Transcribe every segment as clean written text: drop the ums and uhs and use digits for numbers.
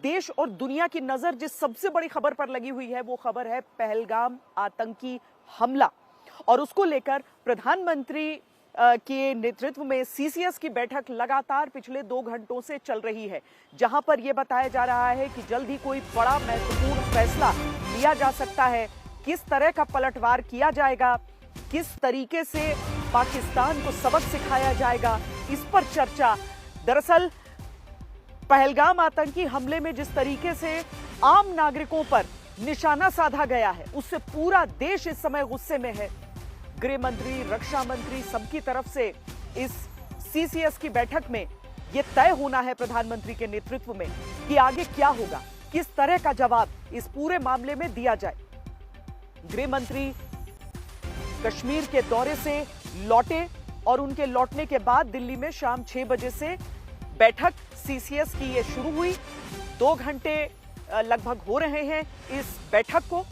देश और दुनिया की नजर जिस सबसे बड़ी खबर पर लगी हुई है वो खबर है पहलगाम आतंकी हमला। और उसको लेकर प्रधानमंत्री के नेतृत्व में सीसीएस की बैठक लगातार पिछले 2 घंटों से चल रही है, जहां पर यह बताया जा रहा है कि जल्द ही कोई बड़ा महत्वपूर्ण फैसला लिया जा सकता है। किस तरह का पलटवार किया जाएगा, किस तरीके से पाकिस्तान को सबक सिखाया जाएगा, इस पर चर्चा। दरअसल पहलगाम आतंकी हमले में जिस तरीके से आम नागरिकों पर निशाना साधा गया है, उससे पूरा देश इस समय गुस्से में है। गृह मंत्री, रक्षा मंत्री, सबकी तरफ से इस सीसीएस की बैठक में यह तय होना है प्रधानमंत्री के नेतृत्व में कि आगे क्या होगा, किस तरह का जवाब इस पूरे मामले में दिया जाए। गृह मंत्री कश्मीर के दौरे से लौटे और उनके लौटने के बाद दिल्ली में शाम 6 बजे से बैठक सीसीएस की ये शुरू हुई। 2 घंटे लगभग हो रहे हैं इस बैठक को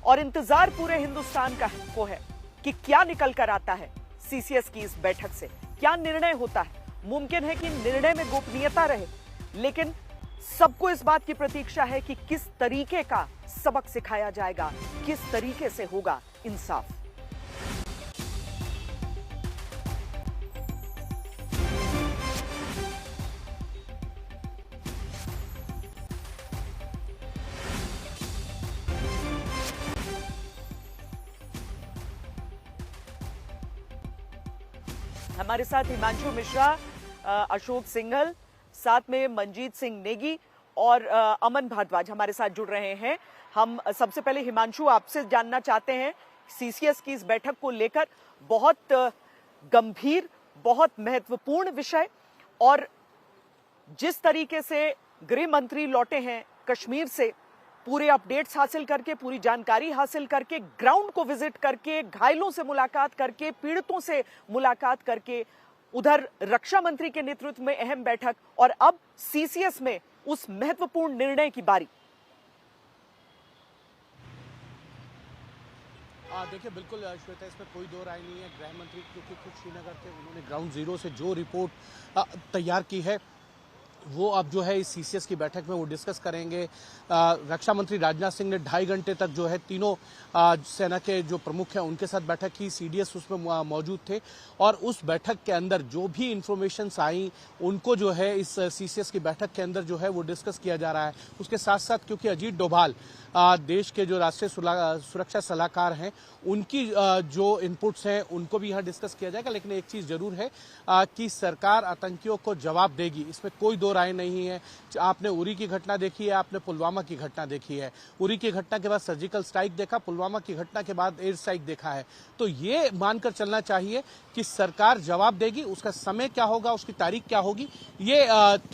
और इंतजार पूरे हिंदुस्तान को है कि क्या निकल कर आता है सीसीएस की इस बैठक से, क्या निर्णय होता है। मुमकिन है कि निर्णय में गोपनीयता रहे, लेकिन सबको इस बात की प्रतीक्षा है कि किस तरीके का सबक सिखाया जाएगा, किस तरीके से होगा इंसाफ। हमारे साथ हिमांशु मिश्रा, अशोक सिंघल, साथ में मंजीत सिंह नेगी और अमन भारद्वाज हमारे साथ जुड़ रहे हैं। हम सबसे पहले हिमांशु आपसे जानना चाहते हैं सीसीएस की इस बैठक को लेकर, बहुत गंभीर, बहुत महत्वपूर्ण विषय, और जिस तरीके से गृह मंत्री लौटे हैं कश्मीर से, पूरे अपडेट्स हासिल करके, पूरी जानकारी हासिल करके, ग्राउंड को विजिट करके, घायलों से मुलाकात करके, पीड़ितों से मुलाकात करके, उधर रक्षा मंत्री के नेतृत्व में अहम बैठक, और अब सीसीएस में उस महत्वपूर्ण निर्णय की बारी। देखिए, बिल्कुल श्वेता, इसमें कोई दो राय नहीं है। गृह मंत्री क्योंकि खुद श्रीनगर थे, उन्होंने ग्राउंड जीरो से जो रिपोर्ट तैयार की है वो अब जो है इस सीसीएस की बैठक में वो डिस्कस करेंगे। रक्षा मंत्री राजनाथ सिंह ने 2.5 घंटे तक जो है तीनों सेना के जो प्रमुख हैं उनके साथ बैठक की। सीडीएस उसमें मौजूद थे और उस बैठक के अंदर जो भी इंफॉर्मेशंस आई उनको जो है इस सीसीएस की बैठक के अंदर जो है वो डिस्कस किया जा रहा है। उसके साथ साथ क्योंकि अजीत डोभाल देश के जो राष्ट्रीय सुरक्षा सलाहकार हैं, उनकी जो इनपुट्स हैं उनको भी यहाँ डिस्कस किया जाएगा। लेकिन एक चीज जरूर है कि सरकार आतंकियों को जवाब देगी, इसमें कोई दो राय नहीं है। आपने उरी की घटना देखी है, आपने पुलवामा की घटना देखी है। उरी की घटना के बाद सर्जिकल स्ट्राइक देखा, पुलवामा की घटना के बाद एयर स्ट्राइक देखा है। तो ये मानकर चलना चाहिए कि सरकार जवाब देगी। उसका समय क्या होगा, उसकी तारीख क्या होगी, ये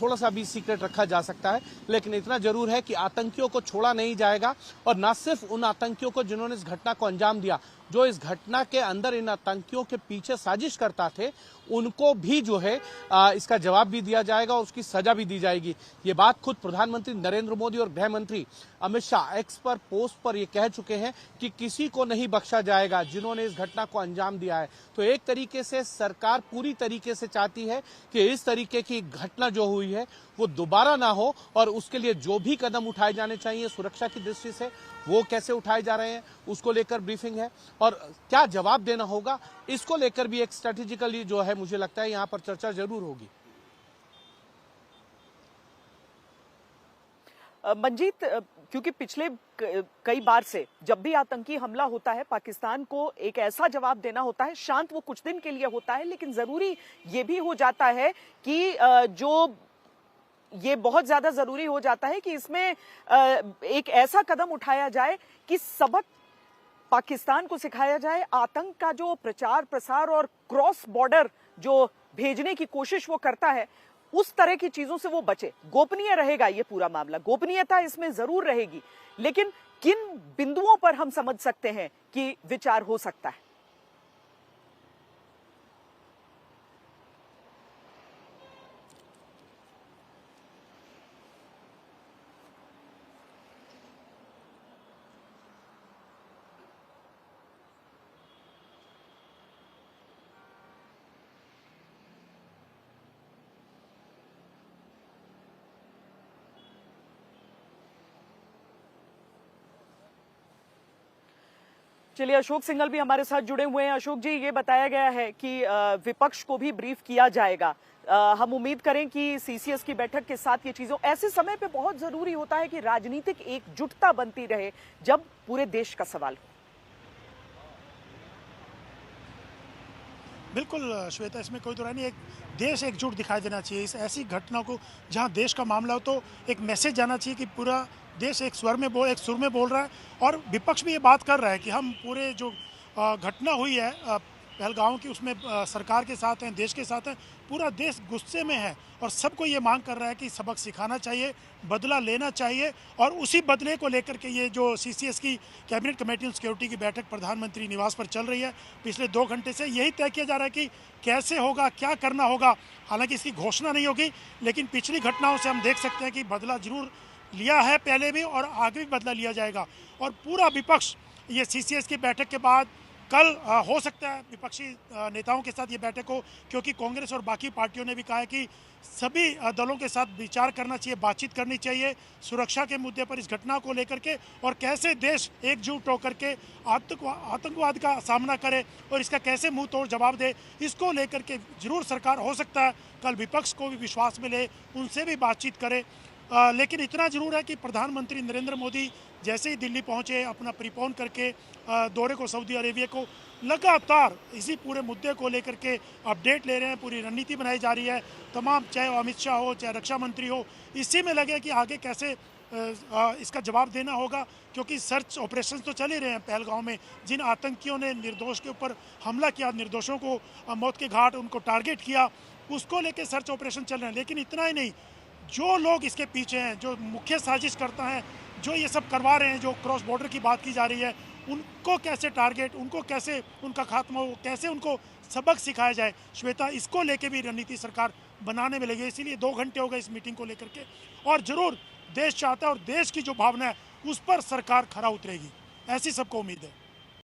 थोड़ा सा भी सीक्रेट रखा जा सकता है। लेकिन इतना जरूर है कि आतंकियों को छोड़ा नहीं जाएगा, और न सिर्फ उन आतंकियों को जिन्होंने इस घटना को अंजाम दिया, जो इस घटना के अंदर इन आतंकियों के पीछे साजिश करता थे, उनको भी जो है इसका जवाब भी दिया जाएगा और उसकी सजा भी दी जाएगी। ये बात खुद प्रधानमंत्री नरेंद्र मोदी और गृह मंत्री अमित शाह एक्स पर पोस्ट पर ये कह चुके हैं कि किसी को नहीं बख्शा जाएगा जिन्होंने इस घटना को अंजाम दिया है। तो एक तरीके से सरकार पूरी तरीके से चाहती है कि इस तरीके की घटना जो हुई है वो दोबारा ना हो, और उसके लिए जो भी कदम उठाए जाने चाहिए सुरक्षा की दृष्टि से वो कैसे उठाए जा रहे हैं उसको लेकर ब्रीफिंग है, और क्या जवाब देना होगा इसको लेकर भी एक स्ट्रेटेजिकली जो है मुझे लगता है यहां पर चर्चा जरूर होगी। मंजीत, क्योंकि पिछले कई बार से जब भी आतंकी हमला होता है पाकिस्तान को एक ऐसा जवाब देना होता है, शांत वो कुछ दिन के लिए होता है, लेकिन जरूरी ये भी हो जाता है कि ये बहुत ज्यादा जरूरी हो जाता है कि इसमें एक ऐसा कदम उठाया जाए कि सबक पाकिस्तान को सिखाया जाए। आतंक का जो प्रचार प्रसार और क्रॉस बॉर्डर जो भेजने की कोशिश वो करता है, उस तरह की चीजों से वो बचे। गोपनीय रहेगा ये पूरा मामला, गोपनीयता इसमें जरूर रहेगी, लेकिन किन बिंदुओं पर हम समझ सकते हैं कि विचार हो सकता है? चलिए, अशोक सिंघल भी हमारे साथ जुड़े हुए हैं। अशोक जी, ये बताया गया है कि विपक्ष को भी ब्रीफ किया जाएगा। हम उम्मीद करें कि सीसीएस की बैठक के साथ ये चीजों, ऐसे समय पे बहुत जरूरी होता है कि राजनीतिक एकजुटता बनती रहे जब पूरे देश का सवाल हो। बिल्कुल श्वेता, इसमें कोई दो राय नहीं। एक देश एकजुट दिखाई देना चाहिए। इस ऐसी घटना को जहां देश का मामला हो तो एक मैसेज जाना चाहिए कि पूरा देश एक सुर में बोल रहा है। और विपक्ष भी ये बात कर रहा है कि हम पूरे जो घटना हुई है पहलगांव की, उसमें सरकार के साथ हैं, देश के साथ हैं। पूरा देश गुस्से में है और सबको ये मांग कर रहा है कि सबक सिखाना चाहिए, बदला लेना चाहिए। और उसी बदले को लेकर के ये जो सीसीएस की कैबिनेट कमेटी ऑन सिक्योरिटी की बैठक प्रधानमंत्री निवास पर चल रही है पिछले 2 घंटे से, यही तय किया जा रहा है कि कैसे होगा, क्या करना होगा। हालांकि इसकी घोषणा नहीं होगी, लेकिन पिछली घटनाओं से हम देख सकते हैं कि बदला जरूर लिया है पहले भी और आगे भी बदला लिया जाएगा। और पूरा विपक्ष ये सीसीएस की बैठक के बाद कल हो सकता है विपक्षी नेताओं के साथ ये बैठक हो, क्योंकि कांग्रेस और बाकी पार्टियों ने भी कहा है कि सभी दलों के साथ विचार करना चाहिए, बातचीत करनी चाहिए सुरक्षा के मुद्दे पर, इस घटना को लेकर के, और कैसे देश एकजुट होकर के आतंकवाद का सामना करे और इसका कैसे मुंह तोड़ जवाब दे। इसको लेकर के जरूर सरकार, हो सकता है कल विपक्ष को भी विश्वास मिले, उनसे भी बातचीत करे। लेकिन इतना जरूर है कि प्रधानमंत्री नरेंद्र मोदी जैसे ही दिल्ली पहुंचे, अपना प्रीपोन करके दौरे को सऊदी अरेबिया को लगातार इसी पूरे मुद्दे को लेकर के अपडेट ले रहे हैं। पूरी रणनीति बनाई जा रही है तमाम, चाहे अमित शाह हो, चाहे रक्षा मंत्री हो, इसी में लगे कि आगे कैसे इसका जवाब देना होगा। क्योंकि सर्च ऑपरेशन तो चल ही रहे हैं पहलगांव में। जिन आतंकियों ने निर्दोष के ऊपर हमला किया, निर्दोषों को मौत के घाट उनको टारगेट किया, उसको लेकर सर्च ऑपरेशन चल रहे हैं। लेकिन इतना ही नहीं, जो लोग इसके पीछे हैं, जो मुख्य साजिश करता है, जो ये सब करवा रहे हैं, जो क्रॉस बॉर्डर की बात की जा रही है, उनको कैसे टारगेट, उनको कैसे उनका खात्मा हो, कैसे उनको सबक सिखाया जाए। श्वेता, इसको लेके भी रणनीति सरकार बनाने में लगी है। इसीलिए 2 घंटे हो गए इस मीटिंग को लेकर के। और जरूर देश चाहता है और देश की जो भावना है उस पर सरकार खरा उतरेगी, ऐसी सबको उम्मीद है।